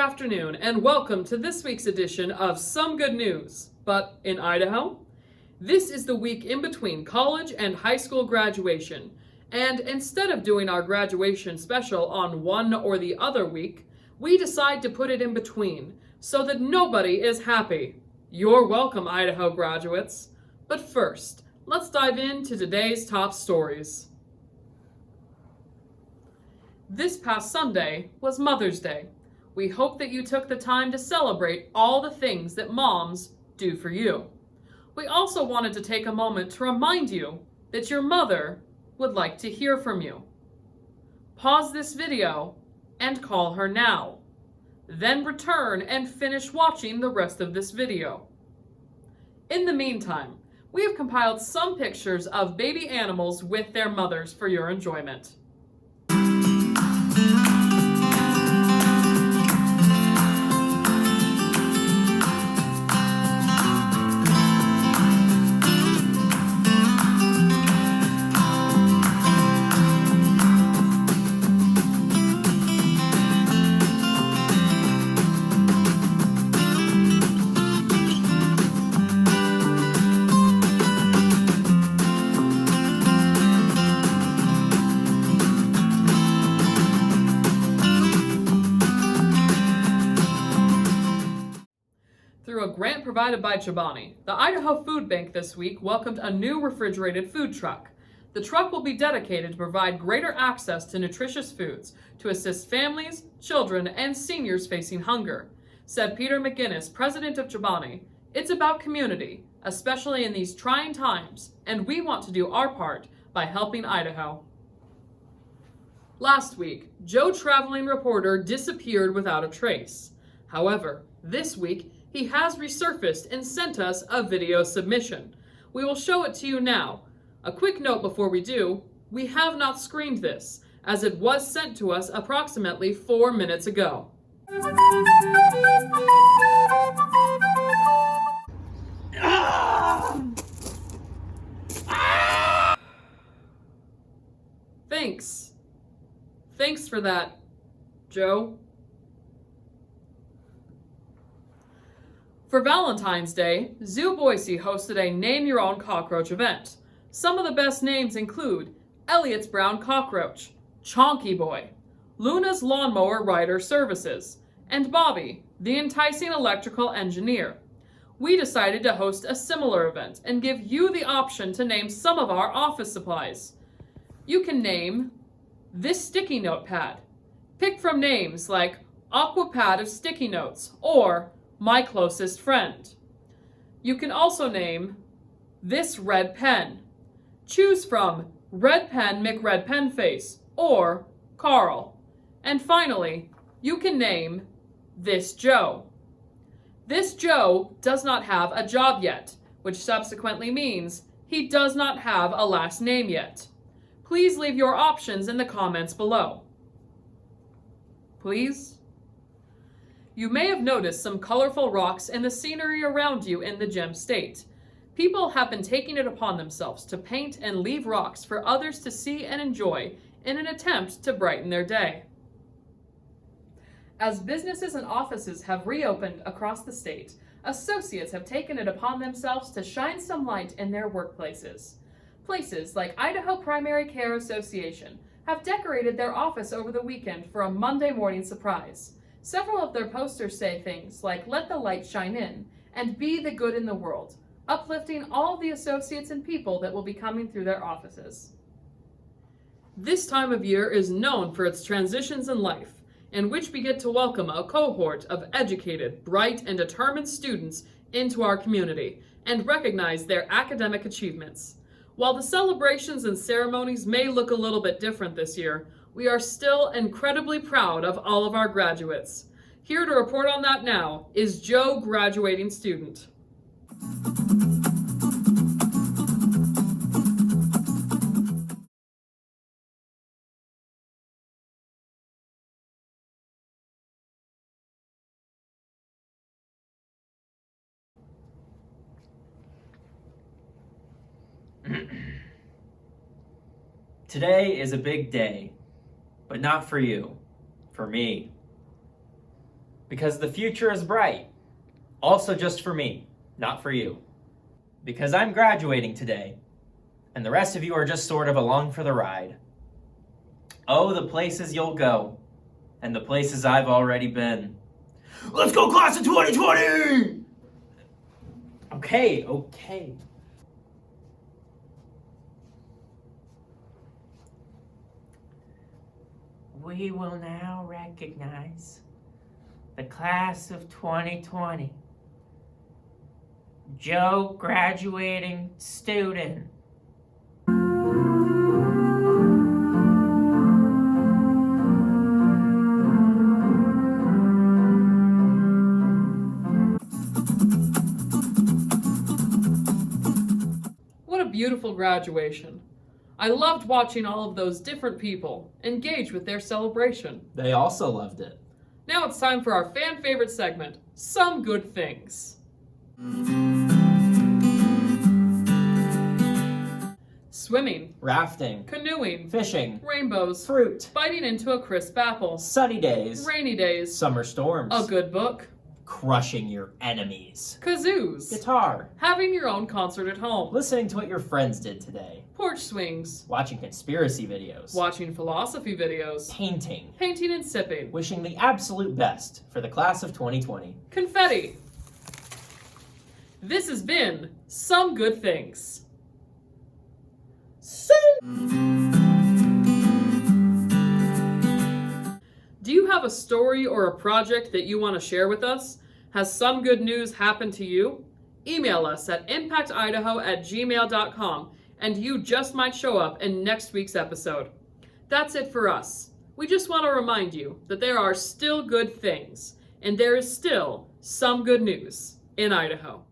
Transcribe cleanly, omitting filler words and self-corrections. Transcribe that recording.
afternoon, and welcome to this week's edition of Some Good News, but in Idaho. This is the week in between college and high school graduation, and instead of doing our graduation special on one or the other week, we decide to put it in between, so that nobody is happy. You're welcome, Idaho graduates. But first, let's dive into today's top stories. This past Sunday was Mother's Day. We hope that you took the time to celebrate all the things that moms do for you. We also wanted to take a moment to remind you that your mother would like to hear from you. Pause this video and call her now. Then return and finish watching the rest of this video. In the meantime, we have compiled some pictures of baby animals with their mothers for your enjoyment. Through a grant provided by Chobani, the Idaho Food Bank this week welcomed a new refrigerated food truck. The truck will be dedicated to provide greater access to nutritious foods to assist families, children, and seniors facing hunger. Said Peter McGinnis, president of Chobani, "It's about community, especially in these trying times, and we want to do our part by helping Idaho." Last week, Joe Traveling Reporter disappeared without a trace. However, this week, he has resurfaced and sent us a video submission. We will show it to you now. A quick note before we do, we have not screened this, as it was sent to us approximately 4 minutes ago. Thanks for that, Joe. For Valentine's Day, Zoo Boise hosted a Name Your Own Cockroach event. Some of the best names include Elliot's Brown Cockroach, Chonky Boy, Luna's Lawnmower Rider Services, and Bobby, the enticing electrical engineer. We decided to host a similar event and give you the option to name some of our office supplies. You can name this sticky note pad. Pick from names like Aqua Pad of Sticky Notes or My Closest Friend. You can also name this red pen. Choose from Red Pen McRed Pen Face or Carl. And finally, you can name this Joe. This Joe does not have a job yet, which subsequently means he does not have a last name yet. Please leave your options in the comments below. Please? You may have noticed some colorful rocks in the scenery around you in the Gem State. People have been taking it upon themselves to paint and leave rocks for others to see and enjoy in an attempt to brighten their day. As businesses and offices have reopened across the state, associates have taken it upon themselves to shine some light in their workplaces. Places like Idaho Primary Care Association have decorated their office over the weekend for a Monday morning surprise. Several of their posters say things like "Let the light shine in" and "Be the good in the world," uplifting all of the associates and people that will be coming through their offices. This time of year is known for its transitions in life, in which we get to welcome a cohort of educated, bright, and determined students into our community and recognize their academic achievements. While the celebrations and ceremonies may look a little bit different this year, we are still incredibly proud of all of our graduates. Here to report on that now is Joe, graduating student. Today is a big day, but not for you, for me. Because the future is bright. Also just for me, not for you. Because I'm graduating today, and the rest of you are just sort of along for the ride. Oh, the places you'll go, and the places I've already been. Let's go, class of 2020! Okay. We will now recognize the class of 2020. Joe, graduating student. What a beautiful graduation. I loved watching all of those different people engage with their celebration. They also loved it. Now it's time for our fan favorite segment, Some Good Things. Swimming, Rafting, canoeing, fishing, rainbows, fruit, biting into a crisp apple, sunny days, rainy days, summer storms, a good book, crushing your enemies, kazoos, guitar, having your own concert at home, listening to what your friends did today, porch swings, watching conspiracy videos, watching philosophy videos, painting, painting and sipping, wishing the absolute best for the class of 2020. confetti. This has been Some Good Things. Do you have a story or a project that you want to share with us? Has some good news happened to you? Email us at impactidaho@gmail.com and you just might show up in next week's episode. That's it for us. We just want to remind you that there are still good things and there is still some good news in Idaho.